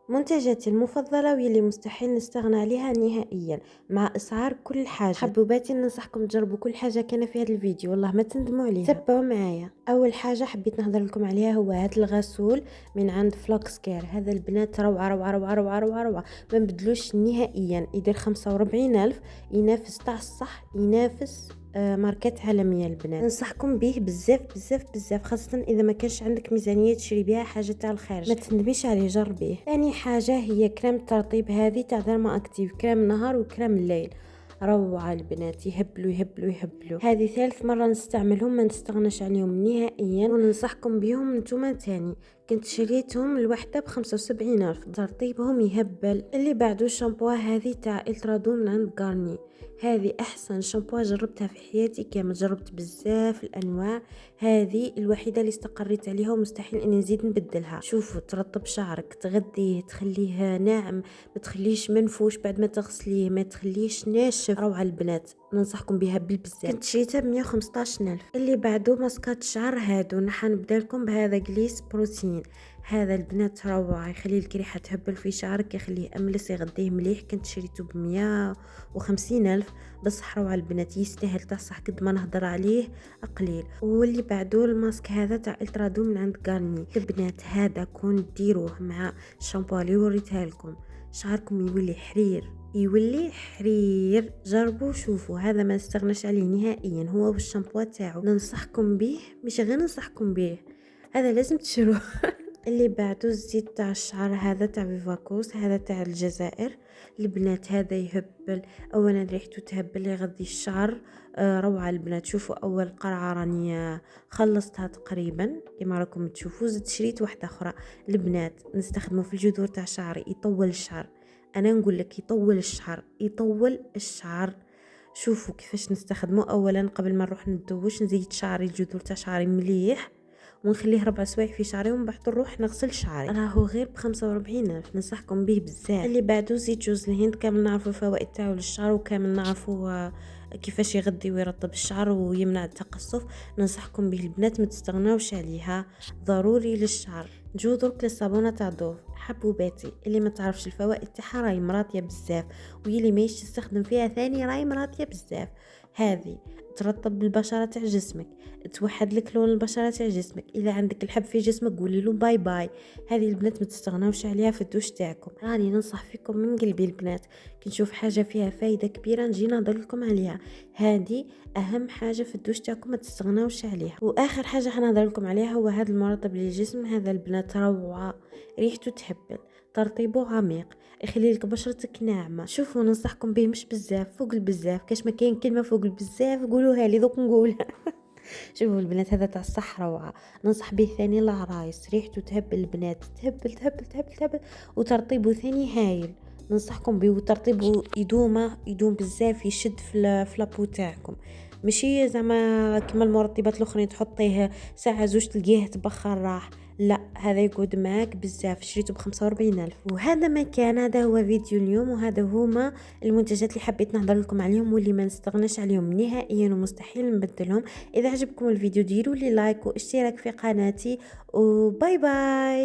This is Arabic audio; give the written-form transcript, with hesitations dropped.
منتجاتي المفضلة واللي مستحيل نستغنى عليها نهائيا مع أسعار كل حاجة. حبوباتي ننصحكم تجربوا كل حاجة كان في هذا الفيديو، والله ما تندموا عليها. تبعوا معايا. أول حاجة حبيت نهضر لكم عليها هو هذا الغسول من عند فلوكس كير. هذا البنات روعة روعة روعة روعة روعة روعة، ما نبدلوش نهائيا. يدير 45,000، ينافس تاع الصح، ينافس ماركات عالميه. البنات ننصحكم به بزاف بزاف بزاف، خاصه اذا ما كانش عندك ميزانيه تشري بها حاجه تاع الخارج. ما تندميش عليه، جربيه. ثاني حاجه هي كريم الترطيب، هذه تاع ديرما اكتيف، كريم النهار وكريم الليل. روعة البنات، يهبلوا يهبلوا يهبلوا. هذه ثالث مرة نستعملهم، ما نستغناش عليهم نهائيا، وننصحكم بهم نتوما تاني. كنت شريتهم الوحدة ب75,000. ترطيبهم يهبل. اللي بعده الشامبو هذه تاع الترادو من عند غارني. هذه احسن شامبو جربتها في حياتي كامل، جربت بزاف الانواع، هذه الوحيده اللي استقريت عليها ومستحيل اني نزيد نبدلها. شوفوا، ترطب شعرك، تغذيه، تخليه ناعم، ما تخليش منفوش بعد ما تغسليه، ما تخليش ناشف. روعه البنات، ننصحكم بها بالبزاف. كنت شريتها ب115,000. اللي بعده ماسكات شعر، هادو نحن نبدا لكم بهذا جليس بروتين. هذا البنات روعه، يخلي لك ريحه تهبل في شعرك، يخليه املس، يغذيه مليح. كنت شريته ب150,000. بصح روعه البنات، يستاهل تصح قد ما نهضر عليه قليل. واللي بعده الماسك هذا تاع الترادو من عند غارني. البنات هذا كون ديروه مع الشامبو اللي وريتها لكم، شعركم يولي حرير، يولي حرير. جربوا شوفوا، هذا ما نستغناش عليه نهائيا، هو والشامبو تاعو. ننصحكم به، مش غير ننصحكم به، هذا لازم تشروه. اللي بعده الزيت تاع الشعر، هذا تاع فيفاكوس، هذا تاع الجزائر. البنات هذا يهبل، اولا ريحته تهبل، يغذي الشعر. روعه البنات. شوفوا اول قرعه راني خلصتها تقريبا كما راكم تشوفوا. زدت شريت واحده اخرى. البنات نستخدمه في الجذور تاع شعري، يطول الشعر. انا نقول لك يطول الشعر، يطول الشعر. شوفوا كيفاش نستخدمه. اولا قبل ما نروح ندوش نزيد شعري، الجذور تاع شعري مليح، ونخليه 4 سوايع في شعري، ومن بعد نروح نغسل شعري. راهو غير ب45,000، ننصحكم به بزاف. اللي بعده زيت جوز الهند، كامل نعرفوا الفوائد تاعو للشعر، وكامل نعرفوا كيفاش يغذي ويرطب الشعر ويمنع التقصف. ننصحكم به البنات، ما تستغناوش عليها، ضروري للشعر. نجو درك للصابونه تاع دوف. حبوباتي اللي ما تعرفش الفوائد تاعها راهي مراتيه بزاف، واللي ماهيش تستخدم فيها ثاني راهي مراتيه بزاف. هذه ترطب البشره تاع جسمك، توحد لك لون البشره تاع جسمك. اذا عندك الحب في جسمك قولي له باي باي. هذه البنات ما تستغناوش عليها في الدوش تاعكم، راني ننصح فيكم من قلبي البنات. كي نشوف حاجه فيها فايده كبيره نجي نهضر لكم عليها. هذه اهم حاجه في الدوش تاعكم، ما تستغناوش عليها. واخر حاجه حنهضر لكم عليها هو هذا المرطب للجسم. هذا البنات روعه، ريحته تهبل، ترطيبه عميق، يخلي لك بشرتك ناعمه. شوفوا ننصحكم به مش بزاف، فوق البزاف. كاش ما كاين كلمه فوق البزاف قولوها لي دوك نقولها. شوفوا البنات، هذا تاع الصح روعه، ننصح به ثاني للعرايس. ريحته تهبل البنات، تهبل تهبل تهبل تهبل، وترطيبه ثاني هايل. ننصحكم به، وترطيبه يدوم بزاف، يشد في لابو تاعكم. ماشي زعما كما المرطبات الاخرين تحطيه ساعه زوج تلقيه تبخر راح، لا، هذا يقعد معاك بزاف. شريته ب45,000. وهذا ما كان، هذا هو فيديو اليوم، وهذا هما المنتجات اللي حبيت نهضر لكم عليهم واللي ما نستغناش عليهم نهائيا ومستحيل نبدلهم. اذا عجبكم الفيديو ديروا لي لايك واشتراك في قناتي، وباي باي.